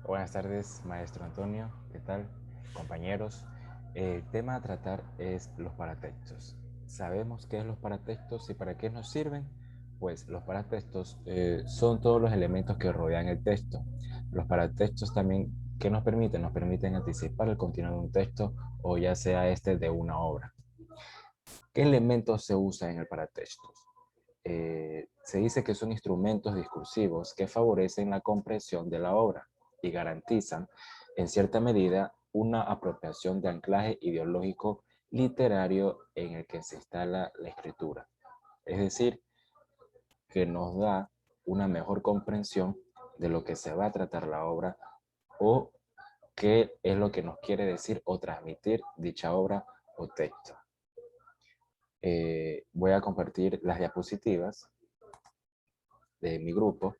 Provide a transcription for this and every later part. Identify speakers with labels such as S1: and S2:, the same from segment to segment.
S1: Buenas tardes, maestro Antonio. ¿Qué tal, compañeros? El tema a tratar es los paratextos. ¿Sabemos qué es los paratextos y para qué nos sirven? Pues los paratextos son todos los elementos que rodean el texto. Los paratextos también, ¿qué nos permiten? Nos permiten anticipar el contenido de un texto o ya sea este de una obra. ¿Qué elementos se usan en el paratextos? Se dice que son instrumentos discursivos que favorecen la comprensión de la obra y garantizan, en cierta medida, una apropiación de anclaje ideológico literario en el que se instala la escritura. Es decir, que nos da una mejor comprensión de lo que se va a tratar la obra o qué es lo que nos quiere decir o transmitir dicha obra o texto. Voy a compartir las diapositivas de mi grupo.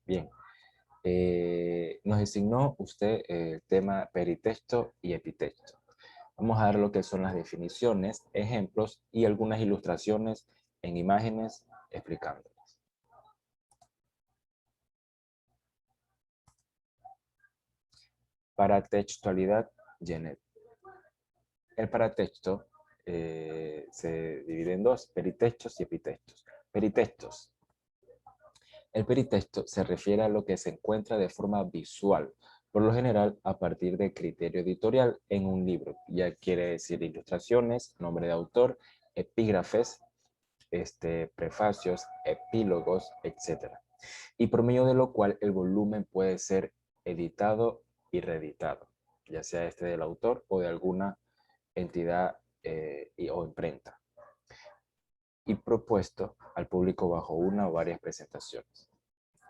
S1: Bien, nos designó usted el tema peritexto y epitexto. Vamos a ver lo que son las definiciones, ejemplos y algunas ilustraciones en imágenes explicándolas. Paratextualidad, Genet. El paratexto se divide en dos, peritextos y epitextos. Peritextos. El peritexto se refiere a lo que se encuentra de forma visual, por lo general a partir de criterio editorial en un libro. Ya quiere decir ilustraciones, nombre de autor, epígrafes, prefacios, epílogos, etc. Y por medio de lo cual el volumen puede ser editado y reeditado, ya sea este del autor o de alguna entidad o imprenta, y propuesto al público bajo una o varias presentaciones.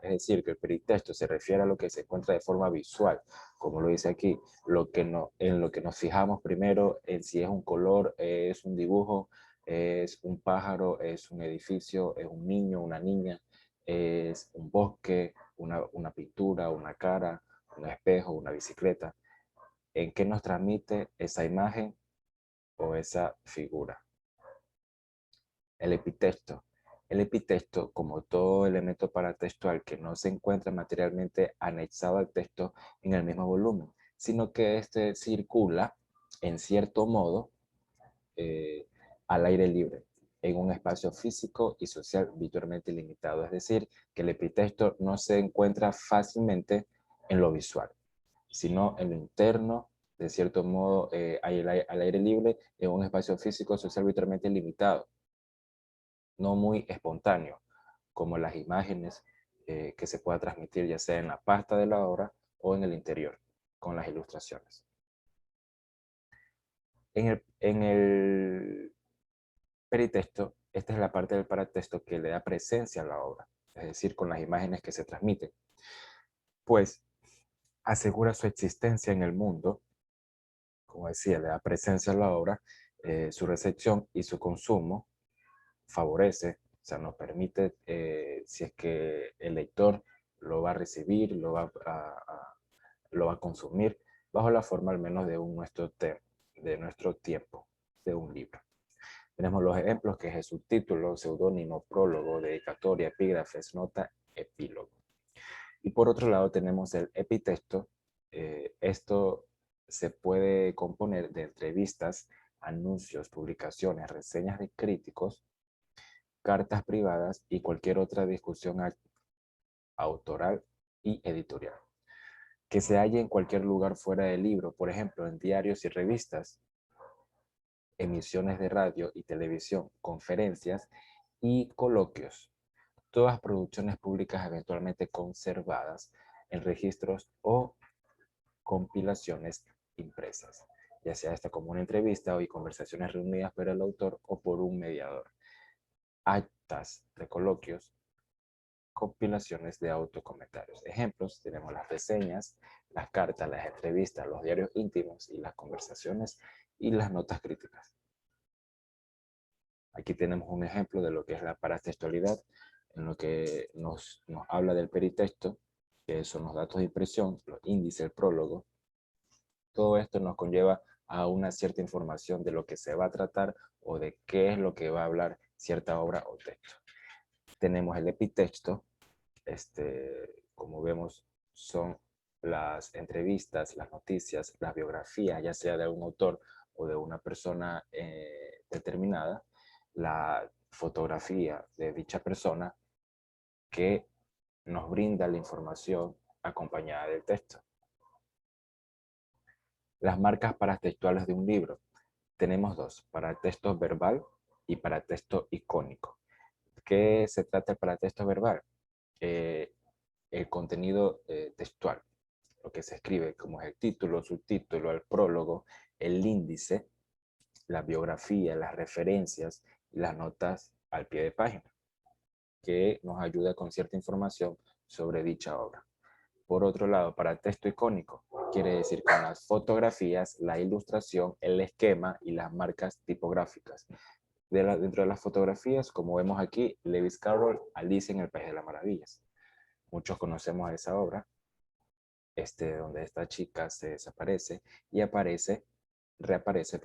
S1: Es decir, que el peritexto se refiere a lo que se encuentra de forma visual, como lo dice aquí, en lo que nos fijamos primero en si es un color, es un dibujo, es un pájaro, es un edificio, es un niño, una niña, es un bosque, una pintura, una cara, un espejo, una bicicleta. ¿En qué nos transmite esa imagen o esa figura? El epitexto. El epitexto, como todo elemento paratextual que no se encuentra materialmente anexado al texto en el mismo volumen, sino que este circula, en cierto modo, eh, al aire libre, en un espacio físico y social virtualmente limitado. Es decir, que el epitexto no se encuentra fácilmente en lo visual, sino en lo interno, de cierto modo, al aire libre, en un espacio físico social virtualmente limitado, no muy espontáneo, como las imágenes que se pueda transmitir ya sea en la pasta de la obra o en el interior, con las ilustraciones. En el peritexto, esta es la parte del paratexto que le da presencia a la obra, es decir, con las imágenes que se transmiten, pues asegura su existencia en el mundo, como decía, le da presencia a la obra, su recepción y su consumo favorece, o sea, nos permite, si es que el lector lo va a recibir, lo va a consumir, bajo la forma al menos de nuestro tiempo, de un libro. Tenemos los ejemplos que es el subtítulo, seudónimo, prólogo, dedicatoria, epígrafes, nota, epílogo. Y por otro lado tenemos el epitexto. Esto se puede componer de entrevistas, anuncios, publicaciones, reseñas de críticos, cartas privadas y cualquier otra discusión autoral y editorial, que se halle en cualquier lugar fuera del libro, por ejemplo, en diarios y revistas, emisiones de radio y televisión, conferencias y coloquios, todas producciones públicas eventualmente conservadas en registros o compilaciones impresas, ya sea esta como una entrevista y conversaciones reunidas por el autor o por un mediador, actas de coloquios, compilaciones de autocomentarios. Ejemplos, tenemos las reseñas, las cartas, las entrevistas, los diarios íntimos y las conversaciones y las notas críticas. Aquí tenemos un ejemplo de lo que es la paratextualidad, en lo que nos habla del peritexto, que son los datos de impresión, los índices, el prólogo. Todo esto nos conlleva a una cierta información de lo que se va a tratar o de qué es lo que va a hablar cierta obra o texto. Tenemos el epitexto, como vemos, son las entrevistas, las noticias, las biografías, ya sea de algún autor o de una persona determinada, la fotografía de dicha persona que nos brinda la información acompañada del texto. Las marcas paratextuales de un libro. Tenemos dos, paratexto verbal y paratexto icónico. ¿Qué se trata el paratexto verbal? El contenido textual, lo que se escribe como es el título, subtítulo, el prólogo, el índice, la biografía, las referencias y las notas al pie de página, que nos ayuda con cierta información sobre dicha obra. Por otro lado, para texto icónico, quiere decir con las fotografías, la ilustración, el esquema y las marcas tipográficas. Dentro de las fotografías, como vemos aquí, Lewis Carroll, Alicia en el País de las Maravillas. Muchos conocemos esa obra, donde esta chica se desaparece y reaparece,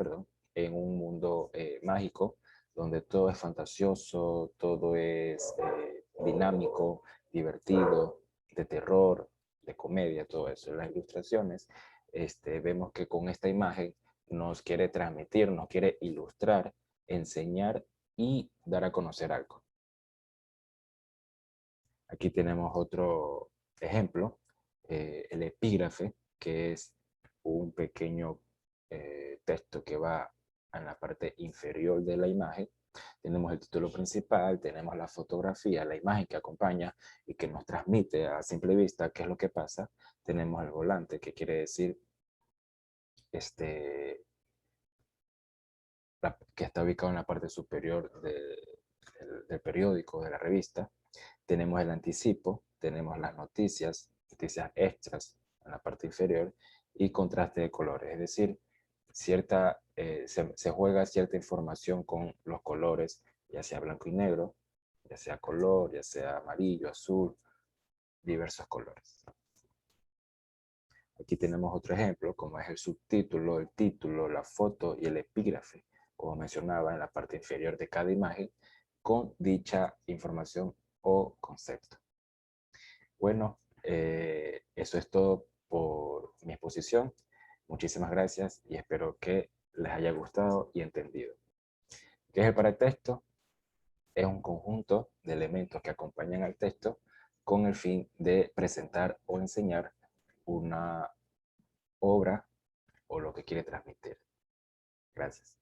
S1: en un mundo mágico, donde todo es fantasioso, todo es dinámico, divertido, de terror, de comedia, todo eso. En las ilustraciones, vemos que con esta imagen nos quiere transmitir, nos quiere ilustrar, enseñar y dar a conocer algo. Aquí tenemos otro ejemplo, el epígrafe, que es un pequeño texto que va en la parte inferior de la imagen. Tenemos el título principal, tenemos la fotografía, la imagen que acompaña y que nos transmite a simple vista qué es lo que pasa. Tenemos el volante, que quiere decir que está ubicado en la parte superior del periódico, de la revista. Tenemos el anticipo, tenemos las noticias extras en la parte inferior y contraste de colores, es decir, se juega cierta información con los colores, ya sea blanco y negro, ya sea color, ya sea amarillo, azul, diversos colores. Aquí tenemos otro ejemplo, como es el subtítulo, el título, la foto y el epígrafe, como mencionaba en la parte inferior de cada imagen, con dicha información o concepto. Bueno, eso es todo por mi exposición. Muchísimas gracias y espero que les haya gustado y entendido. ¿Qué es el paratexto? Es un conjunto de elementos que acompañan al texto con el fin de presentar o enseñar una obra o lo que quiere transmitir. Gracias.